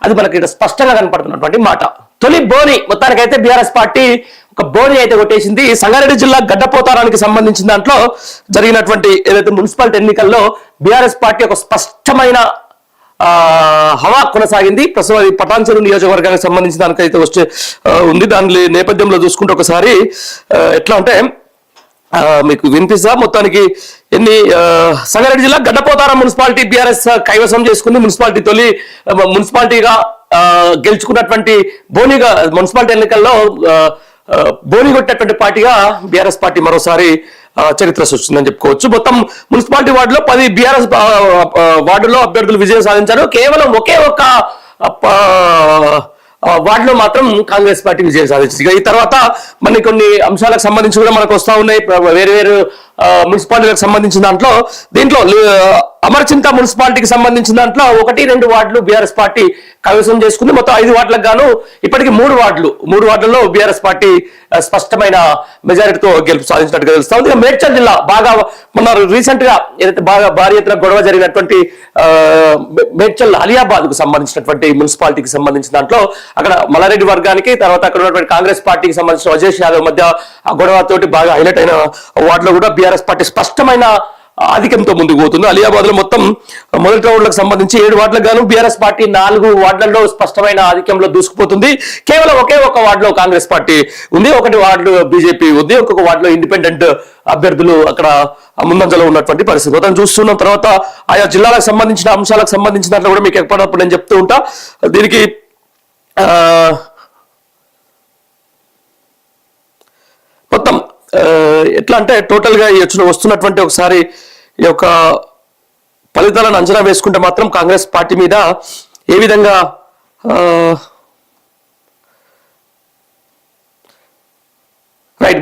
అది మనకి స్పష్టంగా కనపడుతున్నటువంటి మాట. తొలి బోని మొత్తానికైతే బీఆర్ఎస్ పార్టీ ఒక బోని అయితే కొట్టేసింది. సంగారెడ్డి జిల్లా గడ్డపోతారానికి సంబంధించిన దాంట్లో జరిగినటువంటి ఏదైతే మున్సిపాలిటీ ఎన్నికల్లో బీఆర్ఎస్ పార్టీ ఒక స్పష్టమైన హవా కొనసాగింది. ప్రస్తుతం పటాన్చెరు నియోజకవర్గానికి సంబంధించిన దానికైతే ఉంది. దాని నేపథ్యంలో చూసుకుంటే ఒకసారి ఎట్లా అంటే మీకు వినిపిస్తా. మొత్తానికి సంగారెడ్డి జిల్లా గడ్డపోతారం మున్సిపాలిటీ బీఆర్ఎస్ కైవసం చేసుకుంది. తొలి మున్సిపాలిటీగా గెలుచుకున్నటువంటి బోనిగా మున్సిపాలిటీ ఎన్నికల్లో బోని కొట్టినటువంటి పార్టీగా బీఆర్ఎస్ పార్టీ మరోసారి చరిత్ర సృష్టిందని చెప్పుకోవచ్చు. మొత్తం మున్సిపాలిటీ వార్డులో 10 బీఆర్ఎస్ వార్డులో అభ్యర్థులు విజయం సాధించారు. కేవలం ఒకే ఒక్క వార్డులో మాత్రం కాంగ్రెస్ పార్టీ విజయం సాధించింది. ఈ తర్వాత మన కొన్ని అంశాలకు సంబంధించి కూడా మనకు వస్తూ ఉన్నాయి. వేరు వేరు మున్సిపాలిటీలకు సంబంధించిన దీంట్లో అమర్చింత మున్సిపాలిటీకి సంబంధించిన దాంట్లో 1-2 వార్డులు బీఆర్ఎస్ పార్టీ కైవసం చేసుకుంది. మొత్తం 5 వార్డులకు గాను ఇప్పటికీ 3 వార్డులలో బీఆర్ఎస్ పార్టీ స్పష్టమైన మెజారిటీతో గెలుపు సాధించినట్టుగా తెలుస్తా ఉంది. మేడ్చల్ జిల్లా బాగా మొన్న రీసెంట్ గా ఏదైతే బాగా భారీ ఎత్తున గొడవ జరిగినటువంటి మేడ్చల్ అలియాబాద్ కు సంబంధించినటువంటి మున్సిపాలిటీకి సంబంధించిన దాంట్లో అక్కడ మల్లారెడ్డి వర్గానికి తర్వాత అక్కడ ఉన్నటువంటి కాంగ్రెస్ పార్టీకి సంబంధించిన అజేష్ యాదవ్ మధ్య ఆ గొడవతోటి బాగా హైలైట్ అయిన వార్డులో కూడా బీఆర్ఎస్ పార్టీ స్పష్టమైన ఆధిక్యంతో ముందుకు పోతుంది. అలియాబాద్ లో మొత్తం మొదటి రౌండ్లకు సంబంధించి 7 వార్డులకు గాను బీఆర్ఎస్ పార్టీ 4 వార్డులలో స్పష్టమైన ఆధిక్యంలో దూసుకుపోతుంది. కేవలం ఒకే ఒక వార్డులో కాంగ్రెస్ పార్టీ ఉంది, 1 వార్డు బీజేపీ ఉంది, ఒక్కొక్క వార్డులో ఇండిపెండెంట్ అభ్యర్థులు అక్కడ ముందంజలో ఉన్నటువంటి పరిస్థితి మొత్తం చూస్తున్నాం. తర్వాత ఆయా జిల్లాలకు సంబంధించిన అంశాలకు సంబంధించిన కూడా మీకు ఎప్పటికప్పుడు నేను చెప్తూ ఉంటా. దీనికి మొత్తం ఎట్లా అంటే టోటల్ గా వస్తున్నటువంటి ఒకసారి ఈ యొక్క ఫలితాలను అంచనా వేసుకుంటే మాత్రం కాంగ్రెస్ పార్టీ మీద ఏ విధంగా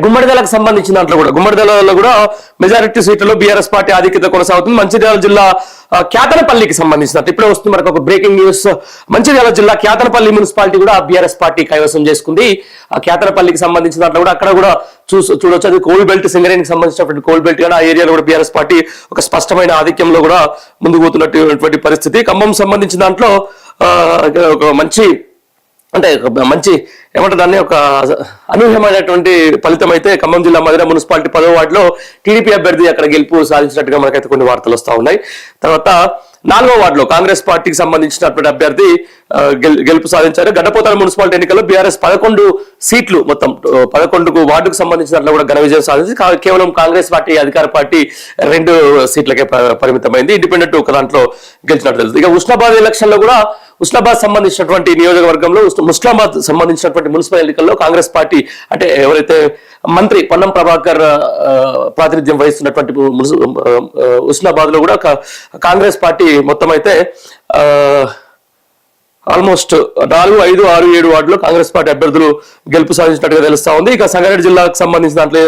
గుమ్మడిదలకు సంబంధించిన దాంట్లో కూడా గుమ్మడిదలలో కూడా మెజారిటీ సీట్లలో బీఆర్ఎస్ పార్టీ ఆధిక్యత కొనసాగుతుంది. మంచిర్యాల జిల్లా క్యాతనపల్లికి సంబంధించిన ఇప్పుడే వస్తుంది మనకు ఒక బ్రేకింగ్ న్యూస్. మంచిర్యాల జిల్లా క్యాతనపల్లి మున్సిపాలిటీ కూడా బీఆర్ఎస్ పార్టీ కైవసం చేసుకుంది. ఆ క్యాతనపల్లికి సంబంధించిన దాంట్లో కూడా అక్కడ కూడా చూడొచ్చు. అది కోల్ బెల్ట్ సింగరేణికి సంబంధించినటువంటి కోల్ బెల్ట్ కానీ ఆ ఏరియాలో కూడా బీఆర్ఎస్ పార్టీ ఒక స్పష్టమైన ఆధిక్యంలో కూడా ముందుకు పోతున్నటువంటి పరిస్థితి. ఖమ్మం సంబంధించిన దాంట్లో ఒక మంచి ఏమంటారు దాన్ని ఒక అనూహ్యమైనటువంటి ఫలితం అయితే ఖమ్మం జిల్లా మధిర మున్సిపాలిటీ 10వ వార్డులో టీడీపీ అభ్యర్థి అక్కడ గెలుపు సాధించినట్టుగా మనకైతే కొన్ని వార్తలు వస్తూ ఉన్నాయి. తర్వాత 4వ వార్డులో కాంగ్రెస్ పార్టీకి సంబంధించినటువంటి అభ్యర్థి గెలుపు సాధించారు. గడ్డపోతారం మున్సిపాలిటీ ఎన్నికల్లో బీఆర్ఎస్ 11 సీట్లు మొత్తం 11 వార్డుకు సంబంధించిన దాంట్లో కూడా ఘన విజయం సాధించి కేవలం కాంగ్రెస్ పార్టీ అధికార పార్టీ 2 సీట్లకే పరిమితమైంది. ఇండిపెండెంట్ ఒక దాంట్లో గెలిచినట్టు తెలుసు. ఇక ఉస్నాబాద్ ఎలక్షన్ లో కూడా ఉస్నాబాద్ సంబంధించినటువంటి నియోజకవర్గంలో ముస్లామాబాద్ సంబంధించినటువంటి మున్సిపల్ ఎన్నికల్లో కాంగ్రెస్ పార్టీ అంటే ఎవరైతే మంత్రి పొన్నం ప్రభాకర్ ప్రాతినిధ్యం వహిస్తున్నటువంటి ఉస్నాబాద్ లో కూడా కాంగ్రెస్ పార్టీ మొత్తం అయితే ఆల్మోస్ట్ 4, 5, 6, 7 వార్డులో కాంగ్రెస్ పార్టీ అభ్యర్థులు గెలుపు సాధించినట్టుగా తెలుస్తా ఉంది. ఇక సంగారెడ్డి జిల్లాకు సంబంధించిన దాంట్లో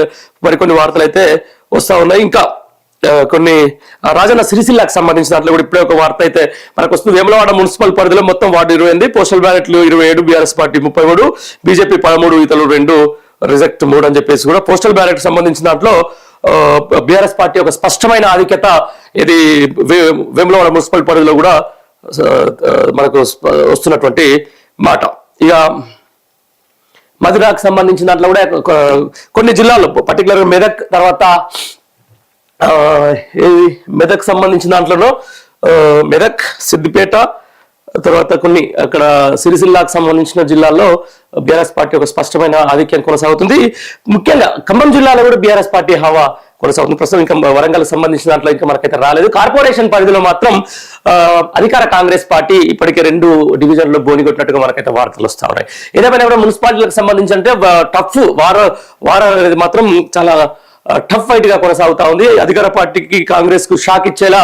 మరికొన్ని వార్తలు అయితే వస్తా ఉన్నాయి. ఇంకా కొన్ని రాజన్న సిరిసిల్లాకు సంబంధించిన దాంట్లో కూడా ఇప్పుడే ఒక వార్త అయితే మనకు వస్తుంది. వేములవాడ మున్సిపల్ పరిధిలో మొత్తం వార్డు 28, పోస్టల్ బ్యాలెట్లు 27, బీఆర్ఎస్ పార్టీ 33, బీజేపీ 13, ఇతరులు 2, రిజెక్ట్ 3 అని చెప్పేసి కూడా పోస్టల్ బ్యాలెట్ సంబంధించిన దాంట్లో బీఆర్ఎస్ పార్టీ ఒక స్పష్టమైన ఆధిక్యత ఇది వేములవాడ మున్సిపల్ పరిధిలో కూడా మనకు వస్తున్నటువంటి మాట. ఇక మధిరాకు సంబంధించిన దాంట్లో కూడా కొన్ని జిల్లాల్లో పర్టికులర్గా మెదక్ తర్వాత మెదక్ సంబంధించిన దాంట్లో మెదక్, సిద్దిపేట తర్వాత కొన్ని అక్కడ సిరిసిల్లాకు సంబంధించిన జిల్లాల్లో బీఆర్ఎస్ పార్టీ ఒక స్పష్టమైన ఆధిక్యం కొనసాగుతుంది. ముఖ్యంగా ఖమ్మం జిల్లాలో కూడా బీఆర్ఎస్ పార్టీ హవా కొనసాగుతుంది. ప్రస్తుతం ఇంకా వరంగల్ సంబంధించిన దాంట్లో ఇంకా మనకైతే రాలేదు. కార్పొరేషన్ పరిధిలో మాత్రం అధికార కాంగ్రెస్ పార్టీ ఇప్పటికే 2 డివిజన్లో బోని కొట్టినట్టుగా మనకైతే వార్తలు వస్తా ఉన్నాయి. ఏదేమైనా కూడా మున్సిపాలిటీలకు సంబంధించి అంటే టఫ్ వార అనేది మాత్రం చాలా టఫ్ ఫైట్ గా కొనసాగుతా ఉంది. అధికార పార్టీకి కాంగ్రెస్ కు షాక్ ఇచ్చేలా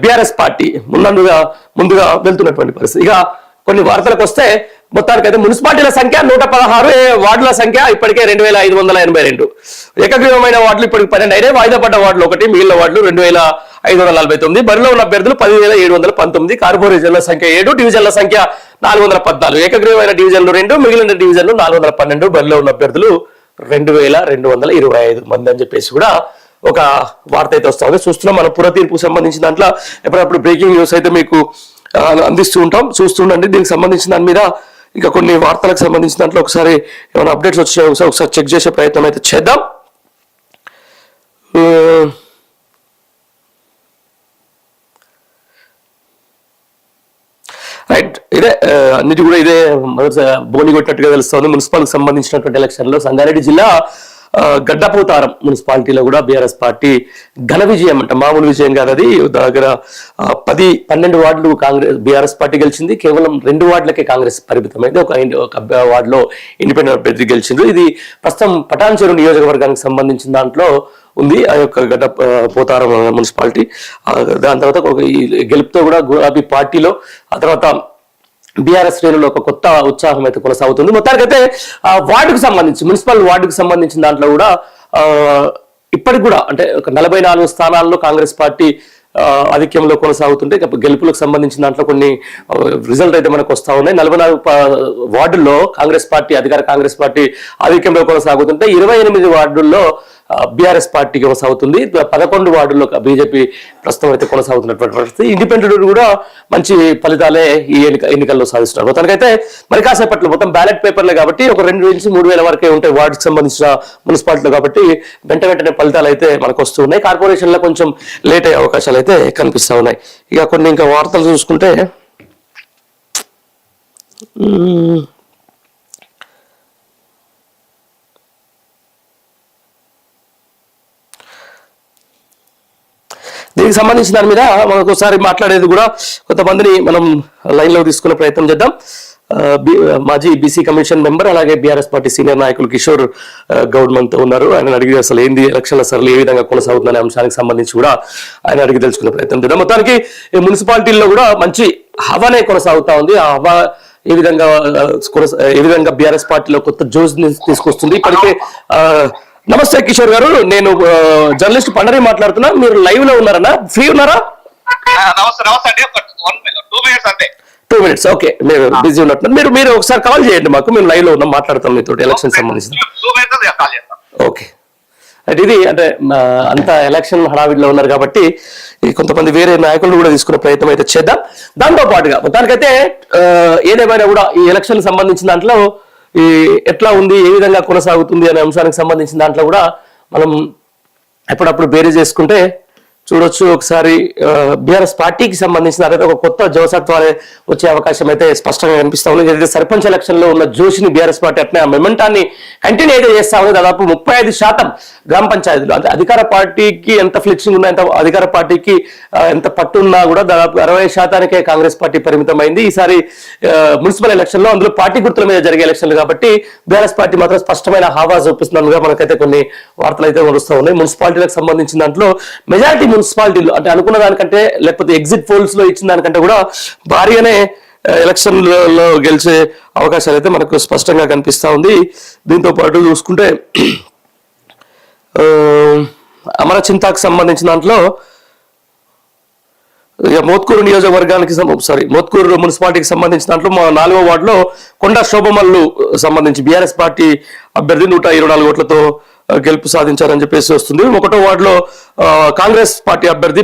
బీఆర్ఎస్ పార్టీ ముందుగా వెళ్తున్నటువంటి పరిస్థితి. ఇక కొన్ని వార్తలకు వస్తే మొత్తానికైతే మున్సిపాలిటీల సంఖ్య 116, వార్డుల సంఖ్య ఇప్పటికే 2582. ఏకగ్రీవమైన వార్డులు ఇప్పటికి 12 అయినాయి. వాయిదా పడ్డ వార్డులు 1, మిగిలిన వార్డులు 2549. బరిలో ఉన్న అభ్యర్థులు 10,719. కార్పొరేషన్ల సంఖ్య 7, డివిజన్ల సంఖ్య 414. ఏకగ్రీవమైన డివిజన్లు 2, మిగిలిన డివిజన్లు 412. బరిలో ఉన్న అభ్యర్థులు 2,225 మంది అని చెప్పేసి కూడా ఒక వార్త అయితే వస్తుంది. చూస్తున్నాం. మన పుర తీర్పుకు సంబంధించిన దాంట్లో ఎప్పుడప్పుడు బ్రేకింగ్ న్యూస్ అయితే మీకు అందిస్తూ ఉంటాం, చూస్తుండండి. దీనికి సంబంధించిన దాని మీద ఇంకా కొన్ని వార్తలకు సంబంధించిన దాంట్లో ఒకసారి ఏమైనా అప్డేట్స్ వచ్చాయో ఒకసారి చెక్ చేసే ప్రయత్నం అయితే చేద్దాం. రైట్, ఇదే అన్నిటి కూడా ఇదే బోని కొట్టినట్టుగా తెలుస్తుంది. మున్సిపల్కి సంబంధించినటువంటి ఎలక్షన్లో సంగారెడ్డి జిల్లా గడ్డపోతారం మున్సిపాలిటీలో కూడా బీఆర్ఎస్ పార్టీ ఘన విజయం అంట, మామూలు విజయం కాదు అది. దగ్గర 10-12 వార్డులు కాంగ్రెస్ బీఆర్ఎస్ పార్టీ గెలిచింది. కేవలం 2 వార్డులకే కాంగ్రెస్ పరిమితమైంది. ఒక వార్డులో ఇండిపెండెంట్ అభ్యర్థి గెలిచింది. ఇది ప్రస్తుతం పటాన్ చెరువు నియోజకవర్గానికి సంబంధించిన దాంట్లో ఉంది ఆ యొక్క గడ్డపోతారం మున్సిపాలిటీ. దాని తర్వాత గెలుపుతో కూడా గులాబీ పార్టీలో ఆ తర్వాత బీఆర్ఎస్ శ్రేణులో ఒక కొత్త ఉత్సాహం అయితే కొనసాగుతుంది. మొత్తానికైతే వార్డుకు సంబంధించి మున్సిపల్ వార్డుకు సంబంధించిన దాంట్లో కూడా ఇప్పటికి కూడా అంటే ఒక 44 స్థానాల్లో కాంగ్రెస్ పార్టీ ఆధిక్యంలో కొనసాగుతుంటే గెలుపులకు సంబంధించిన దాంట్లో కొన్ని రిజల్ట్ అయితే మనకు వస్తా ఉన్నాయి. 44 వార్డుల్లో అధికార కాంగ్రెస్ పార్టీ ఆధిక్యంలో కొనసాగుతుంటే 28 వార్డుల్లో బీఆర్ఎస్ పార్టీ కొనసాగుతుంది. 11 వార్డుల్లో బీజేపీ ప్రస్తుతం అయితే కొనసాగుతున్నటువంటి పరిస్థితి. ఇండిపెండెంట్ కూడా మంచి ఫలితాలే ఈ ఎన్నికల్లో సాధిస్తున్నారు. మొత్తానికైతే మరి కాసేపట్లో మొత్తం బ్యాలెట్ పేపర్లే కాబట్టి ఒక 2,000 నుంచి 3,000 వరకే ఉంటాయి వార్డుకి సంబంధించిన మున్సిపాలిటీలు కాబట్టి వెంటనే ఫలితాలు అయితే మనకు వస్తూ ఉన్నాయి. కార్పొరేషన్లో కొంచెం లేట్ అయ్యే అవకాశాలు అయితే కనిపిస్తూ ఉన్నాయి. ఇక కొన్ని ఇంకా వార్తలు చూసుకుంటే దీనికి సంబంధించిన దాని మీద మనం ఒకసారి మాట్లాడేది కూడా కొంతమందిని మనం లైన్ లో తీసుకునే ప్రయత్నం చేద్దాం. మాజీ బీసీ కమిషన్ మెంబర్ అలాగే బీఆర్ఎస్ పార్టీ సీనియర్ నాయకులు కిషోర్ గౌడ్ మనతో ఉన్నారు. ఆయన అడిగి అసలు ఏంది ఎలక్షన్ల సరళి ఏ విధంగా కొనసాగుతుందనే అంశానికి సంబంధించి కూడా ఆయన అడిగి తెలుసుకునే ప్రయత్నం చేద్దాం. మొత్తానికి మున్సిపాలిటీల్లో కూడా మంచి హవానే కొనసాగుతా ఉంది. ఆ హవా ఏ విధంగా బీఆర్ఎస్ పార్టీలో కొత్త జోష్ తీసుకొస్తుంది. ఇప్పటికే నమస్తే కిషోర్ గారు, నేను జర్నలిస్ట్ పండరి మాట్లాడుతున్నా. మీరు లైవ్ లో ఉన్నారన్నా, ఫ్రీ ఉన్నారా? 2 minutes ఓకే, మీరు బిజీ ఉన్నట్టున్నారు. మీరు ఒకసారి కాల్ చేయండి మాకు, మేము లైవ్ లో ఉన్నాం, మాట్లాడతాం మీతో ఎలక్షన్ సంబంధించి. ఓకే, ఇది అంటే అంత ఎలక్షన్ హడావిడిలో ఉన్నారు కాబట్టి కొంతమంది వేరే నాయకులు కూడా తీసుకునే ప్రయత్నం అయితే చేద్దాం. దాంతో పాటుగా మొత్తానికైతే ఏదేమైనా కూడా ఈ ఎలక్షన్ సంబంధించిన దాంట్లో ఎట్లా ఉంది, ఏ విధంగా కొనసాగుతుంది అనే అంశానికి సంబంధించిన దాంట్లో కూడా మనం ఎప్పుడప్పుడు బేరీ చేసుకుంటే చూడొచ్చు. ఒకసారి బీఆర్ఎస్ పార్టీకి సంబంధించిన అదే ఒక కొత్త జోసత్వాలే వచ్చే అవకాశం అయితే స్పష్టంగా కనిపిస్తా ఉంది. ఏదైతే సర్పంచ్ ఎలక్షన్ లో ఉన్న జోషిని బీఆర్ఎస్ పార్టీ అట్నే ఆ మొమెంటాన్ని కంటిన్యూ అయితే చేస్తా ఉంది. దాదాపు 35% గ్రామ పంచాయతీలు అంటే అధికార పార్టీకి ఎంత ఫ్లెక్సింగ్ ఉన్నా, ఎంత అధికార పార్టీకి ఎంత పట్టున్నా కూడా దాదాపు 60%కే కాంగ్రెస్ పార్టీ పరిమితమైంది. ఈసారి మున్సిపల్ ఎలక్షన్ లో అందులో పార్టీ గుర్తుల మీద జరిగే ఎలక్షన్లు కాబట్టి బీఆర్ఎస్ పార్టీ మాత్రం స్పష్టమైన హావా చూపిస్తున్నట్టుగా మనకైతే కొన్ని వార్తలు అయితే వస్తూ ఉన్నాయి. మున్సిపాలిటీలకు సంబంధించిన దాంట్లో మెజారిటీ మున్సిపాలిటీలు అంటే అనుకున్న దానికంటే లేకపోతే ఎగ్జిట్ పోల్స్ లో ఇచ్చిన దానికంటే కూడా భారీగానే ఎలక్షన్ లో గెలిచే అవకాశాలు అయితే మనకు స్పష్టంగా కనిపిస్తా ఉంది. దీంతో పాటు చూసుకుంటే అమరచింతకు సంబంధించిన దాంట్లో మోత్కూరు నియోజకవర్గానికి మోత్కూరు మున్సిపాలిటీకి సంబంధించిన దాంట్లో 4వ వార్డులో కొండా శోభమల్లు సంబంధించి బీఆర్ఎస్ పార్టీ అభ్యర్థి 124 ఓట్లతో గెలుపు సాధించారని చెప్పేసి వస్తుంది. 1వ వార్డులో కాంగ్రెస్ పార్టీ అభ్యర్థి